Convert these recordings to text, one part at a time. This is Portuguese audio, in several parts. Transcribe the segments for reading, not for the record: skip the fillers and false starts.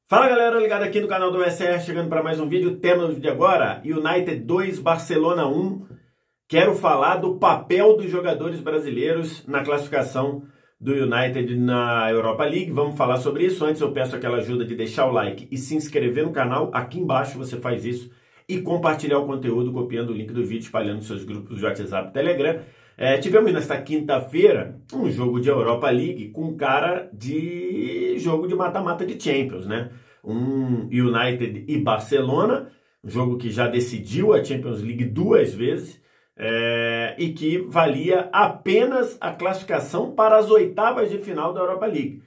Fala galera, ligado aqui no canal do SR, chegando para mais um vídeo. O tema do vídeo agora, United 2, Barcelona 1. Quero falar do papel dos jogadores brasileiros na classificação do United na Europa League. Vamos falar sobre isso. Antes eu peço aquela ajuda de deixar o like e se inscrever no canal. Aqui embaixo você faz isso e compartilhar o conteúdo copiando o link do vídeo, espalhando nos seus grupos de WhatsApp e Telegram. Tivemos nesta quinta-feira um jogo de Europa League com cara de jogo de mata-mata de Champions, né? Um United e Barcelona, um jogo que já decidiu a Champions League duas vezes e que valia apenas a classificação para as oitavas de final da Europa League.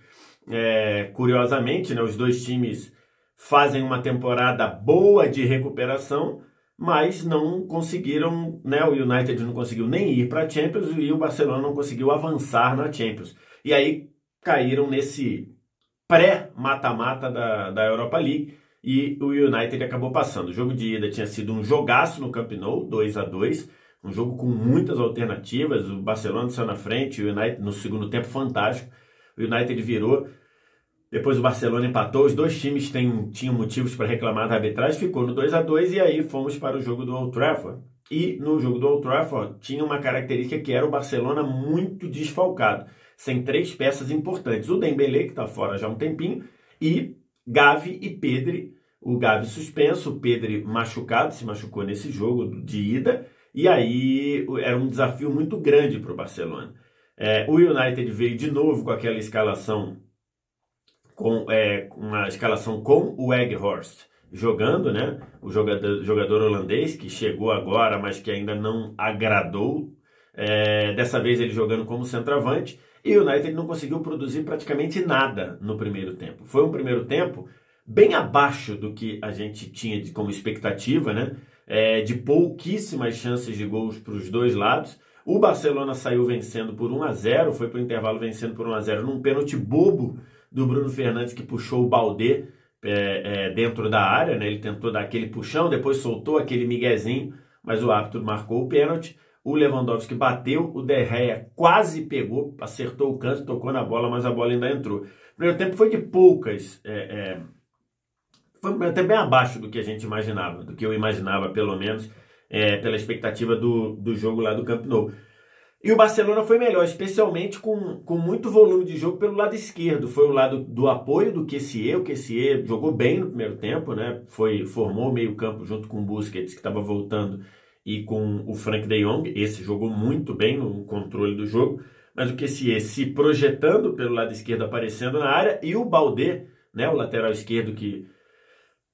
Curiosamente, né, os dois times fazem uma temporada boa de recuperação, mas não conseguiram, né? O United não conseguiu nem ir para a Champions e o Barcelona não conseguiu avançar na Champions. E aí caíram nesse pré-mata-mata da Europa League e o United acabou passando. O jogo de ida tinha sido um jogaço no Camp Nou, 2-2, um jogo com muitas alternativas. O Barcelona saiu na frente, o United no segundo tempo fantástico. O United virou. Depois o Barcelona empatou, os dois times tinham motivos para reclamar da arbitragem, ficou no 2-2 e aí fomos para o jogo do Old Trafford. E no jogo do Old Trafford tinha uma característica que era o Barcelona muito desfalcado, sem três peças importantes. O Dembélé, que está fora já há um tempinho, e Gavi e Pedri. O Gavi suspenso, o Pedri machucado, se machucou nesse jogo de ida, e aí era um desafio muito grande para o Barcelona. O United veio de novo com aquela escalação, com uma escalação com o Weghorst jogando, né? O jogador holandês que chegou agora, mas que ainda não agradou. Dessa vez ele jogando como centroavante. E o United não conseguiu produzir praticamente nada no primeiro tempo. Foi um primeiro tempo bem abaixo do que a gente tinha como expectativa, né? De pouquíssimas chances de gols para os dois lados. O Barcelona saiu vencendo por 1-0, foi para o intervalo vencendo por 1-0 num pênalti bobo do Bruno Fernandes, que puxou o Baldé dentro da área, né? Ele tentou dar aquele puxão, depois soltou aquele miguezinho, mas o árbitro marcou o pênalti. O Lewandowski bateu, o De Gea quase pegou, acertou o canto, tocou na bola, mas a bola ainda entrou. O primeiro tempo foi de poucas, foi até bem abaixo do que a gente imaginava, do que eu imaginava, pelo menos, pela expectativa do jogo lá do Camp Nou. E o Barcelona foi melhor, especialmente com muito volume de jogo pelo lado esquerdo. Foi o lado do apoio do Kessié. O Kessié jogou bem no primeiro tempo, né? Formou o meio-campo junto com o Busquets, que estava voltando, e com o Frank de Jong. Esse jogou muito bem no controle do jogo. Mas o Kessié se projetando pelo lado esquerdo, aparecendo na área. E o Baldé, né? O lateral esquerdo que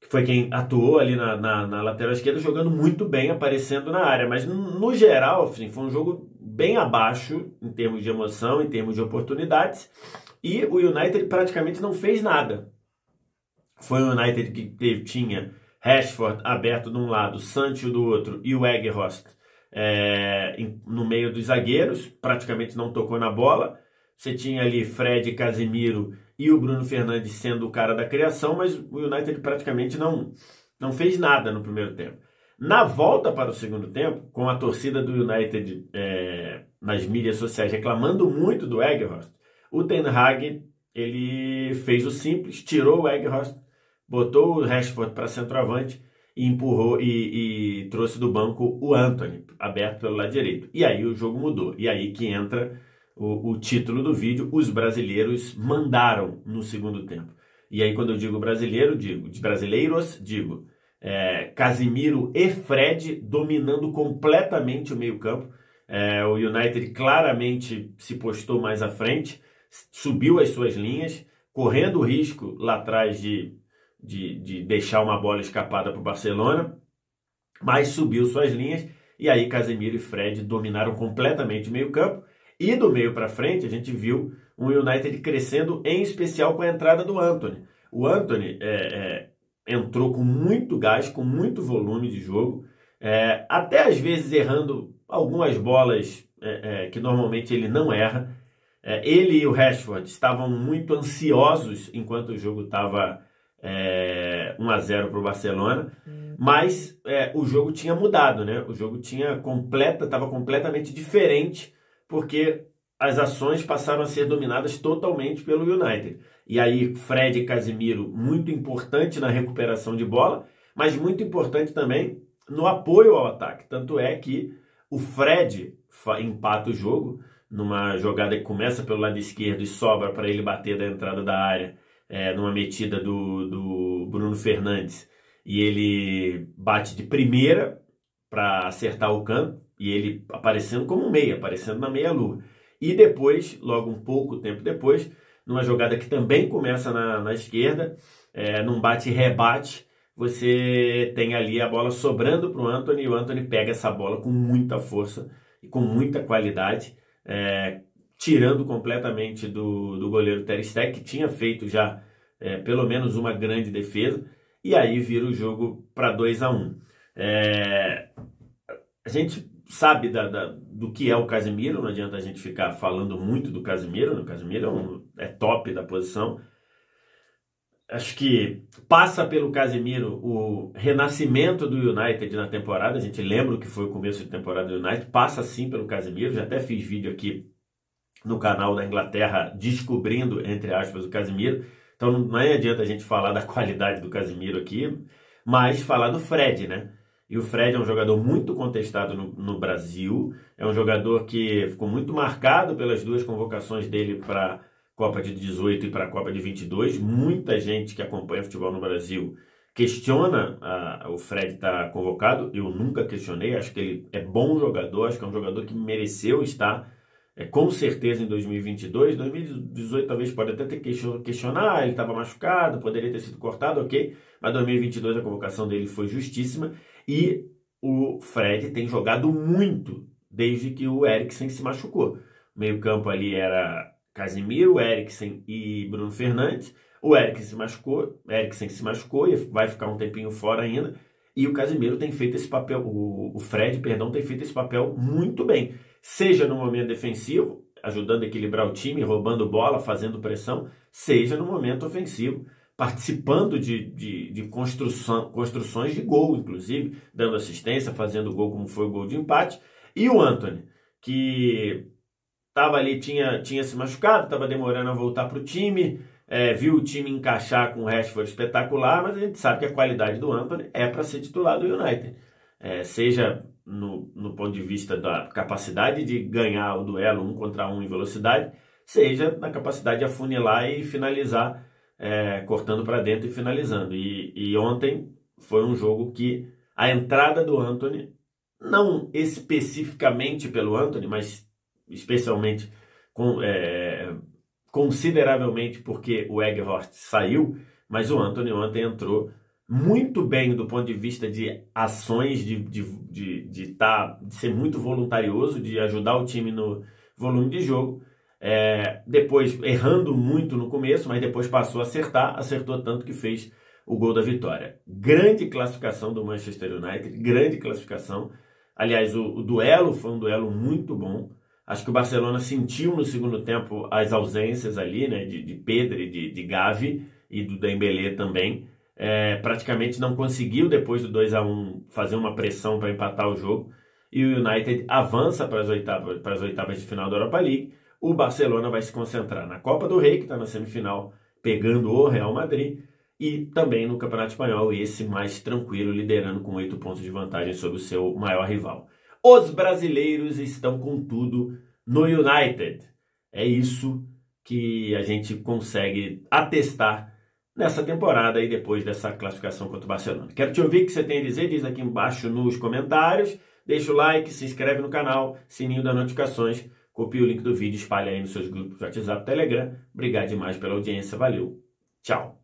foi quem atuou ali na lateral esquerda, jogando muito bem, aparecendo na área. Mas, no geral, assim, foi um jogo bem abaixo em termos de emoção, em termos de oportunidades. E o United praticamente não fez nada. Foi o United que tinha Rashford aberto de um lado, Sancho do outro e o Weghorst no meio dos zagueiros. Praticamente não tocou na bola. Você tinha ali Fred, Casemiro e o Bruno Fernandes sendo o cara da criação, mas o United praticamente não fez nada no primeiro tempo. Na volta para o segundo tempo, com a torcida do United nas mídias sociais reclamando muito do Weghorst, o Ten Hag ele fez o simples, tirou o Weghorst, botou o Rashford para centroavante e empurrou e trouxe do banco o Antony, aberto pelo lado direito. E aí o jogo mudou. E aí que entra o título do vídeo: os brasileiros mandaram no segundo tempo. E aí, quando eu digo brasileiro, digo Casemiro e Fred dominando completamente o meio-campo. O United claramente se postou mais à frente, subiu as suas linhas, correndo o risco lá atrás de deixar uma bola escapada para o Barcelona, mas subiu suas linhas. E aí Casemiro e Fred dominaram completamente o meio-campo. E do meio para frente, a gente viu um United crescendo, em especial com a entrada do Antony. O Antony entrou com muito gás, com muito volume de jogo, até às vezes errando algumas bolas que normalmente ele não erra. Ele e o Rashford estavam muito ansiosos enquanto o jogo estava 1-0 para o Barcelona, mas o jogo tinha mudado, né? O jogo estava completamente diferente, porque as ações passaram a ser dominadas totalmente pelo United. E aí Fred e Casemiro muito importante na recuperação de bola, mas muito importante também no apoio ao ataque. Tanto é que o Fred empata o jogo numa jogada que começa pelo lado esquerdo e sobra para ele bater da entrada da área, numa metida do Bruno Fernandes. E ele bate de primeira para acertar o canto, e ele aparecendo como um meia, aparecendo na meia-lua. E depois, logo um pouco tempo depois, numa jogada que também começa na esquerda, num bate-rebate, você tem ali a bola sobrando para o Antony, e o Antony pega essa bola com muita força e com muita qualidade, tirando completamente do goleiro Ter Stegen, que tinha feito já pelo menos uma grande defesa, e aí vira o jogo para 2-1. A gente sabe do que é o Casemiro, não adianta a gente ficar falando muito do Casemiro, o Casemiro é top da posição. Acho que passa pelo Casemiro o renascimento do United na temporada. A gente lembra o que foi o começo de temporada do United, passa sim pelo Casemiro. Já até fiz vídeo aqui no canal da Inglaterra descobrindo, entre aspas, o Casemiro. Então não adianta a gente falar da qualidade do Casemiro aqui, mas falar do Fred, né? E o Fred é um jogador muito contestado no Brasil, é um jogador que ficou muito marcado pelas duas convocações dele para a Copa de 18 e para a Copa de 22. Muita gente que acompanha futebol no Brasil questiona o Fred estar convocado. Eu nunca questionei, acho que ele é bom jogador, acho que é um jogador que mereceu estar com certeza em 2022. 2018 talvez pode até ter questionar, ele estava machucado, poderia ter sido cortado, ok, mas 2022 a convocação dele foi justíssima. E o Fred tem jogado muito desde que o Eriksen se machucou. O meio-campo ali era Casemiro, Eriksen e Bruno Fernandes. O Eriksen se machucou e vai ficar um tempinho fora ainda. E o Casemiro tem feito esse papel, o Fred, perdão, tem feito esse papel muito bem. Seja no momento defensivo, ajudando a equilibrar o time, roubando bola, fazendo pressão, seja no momento ofensivo, participando de construções de gol, inclusive, dando assistência, fazendo gol como foi o gol de empate. E o Antony, que estava ali, tinha se machucado, estava demorando a voltar para o time, viu o time encaixar com o Rashford espetacular, mas a gente sabe que a qualidade do Antony é para ser titular do United. Seja no ponto de vista da capacidade de ganhar o duelo 1 contra 1 em velocidade, seja na capacidade de afunilar e finalizar, cortando para dentro e finalizando. E ontem foi um jogo que a entrada do Antony, não especificamente pelo Antony, mas especialmente consideravelmente porque o Weghorst saiu, mas o Antony ontem entrou muito bem do ponto de vista de ações, de ser muito voluntarioso, de ajudar o time no volume de jogo. Depois errando muito no começo, mas depois passou a acertou tanto que fez o gol da vitória. Grande classificação do Manchester United, grande classificação. Aliás, o duelo foi um duelo muito bom. Acho que o Barcelona sentiu no segundo tempo as ausências ali, né, de Pedro e de Gavi, e do Dembélé também. Praticamente não conseguiu, depois do 2-1, fazer uma pressão para empatar o jogo. E o United avança para as oitavas de final da Europa League. O Barcelona vai se concentrar na Copa do Rei, que está na semifinal, pegando o Real Madrid, e também no Campeonato Espanhol, esse mais tranquilo, liderando com 8 pontos de vantagem sobre o seu maior rival. Os brasileiros estão com tudo no United. É isso que a gente consegue atestar nessa temporada e depois dessa classificação contra o Barcelona. Quero te ouvir o que você tem a dizer, diz aqui embaixo nos comentários. Deixa o like, se inscreve no canal, sininho das notificações, copia o link do vídeo, espalha aí nos seus grupos do WhatsApp, Telegram. Obrigado demais pela audiência, valeu, tchau.